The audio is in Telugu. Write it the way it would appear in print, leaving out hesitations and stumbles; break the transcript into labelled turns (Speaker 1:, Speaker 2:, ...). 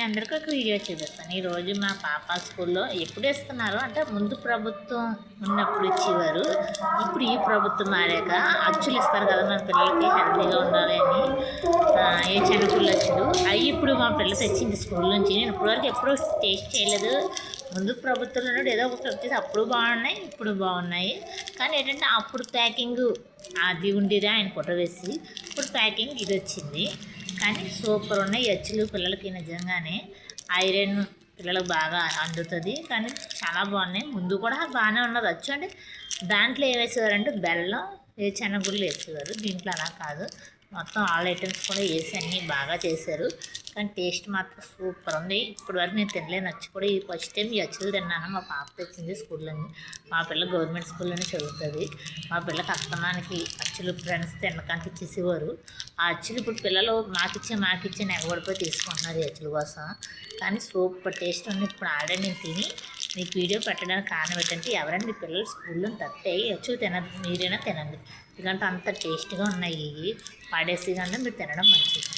Speaker 1: అందరికీ ఒక వీడియో చూపిస్తాను. ఈరోజు మా పాప స్కూల్లో ఎప్పుడు ఇస్తున్నారు అంటే ముందు ప్రభుత్వం ఉన్నప్పుడు ఇచ్చేవారు. ఇప్పుడు ఈ ప్రభుత్వం మారాక అచ్చులు ఇస్తారు కదా మన పిల్లలకి హెల్తీగా ఉండాలి అని, ఏ చెనపుల్ల అచ్చులు అవి ఇప్పుడు మా పిల్ల తెచ్చింది స్కూల్ నుంచి. నేను ఇప్పటివరకు ఎప్పుడూ టేస్ట్ చేయలేదు. ముందు ప్రభుత్వంలో ఉన్నప్పుడు ఏదో ఒకటి వచ్చేసి అప్పుడు బాగున్నాయి, ఇప్పుడు బాగున్నాయి. కానీ ఏంటంటే అప్పుడు ప్యాకింగ్ అది ఉండేది ఆయన ఫోటో వేసి, ఇప్పుడు ప్యాకింగ్ ఇది వచ్చింది. కానీ సూపర్ ఉన్నాయి అచ్చులు. పిల్లలకి నిజంగానే ఐరన్ పిల్లలకు బాగా అందుతుంది. కానీ చాలా బాగున్నాయి. ముందు కూడా బాగానే ఉన్నది అచ్చు. అంటే దాంట్లో ఏం వేసేవారంటే బెల్లం, శనగగుళ్ళు వేసేవారు. దీంట్లో అలా కాదు, మొత్తం ఆల్ ఐటమ్స్ కూడా వేసి అన్నీ బాగా చేశారు. కానీ టేస్ట్ మాత్రం సూపర్ ఉంది. ఇప్పుడు వరకు నేను తినలేని అచ్చు కూడా ఈ ఫస్ట్ టైం ఈ అచ్చులు తిన్నాను. మా పాప తెచ్చింది స్కూల్లోని. మా పిల్ల గవర్నమెంట్ స్కూల్లోనే చదువుతుంది. మా పిల్లకి అస్తమానికి అచ్చులు ఫ్రెండ్స్ తినడానికి ఇచ్చేసేవారు. ఆ అచ్చులు ఇప్పుడు పిల్లలు మాకిచ్చే నెగబడిపోయి తీసుకుంటున్నారు ఈ అచ్చుల కోసం. కానీ సూపర్ టేస్ట్ ఉంది. ఇప్పుడు ఆల్రెడీ నేను తిని మీకు వీడియో పెట్టడానికి కారణం ఏంటంటే, ఎవరైనా మీ పిల్లలు స్కూల్లో తట్టే అచ్చులు తినదు, మీరైనా తినండి. ఎందుకంటే అంత టేస్ట్గా ఉన్నాయి. ఇవి పడేసి కన్నా మీరు తినడం మంచిది.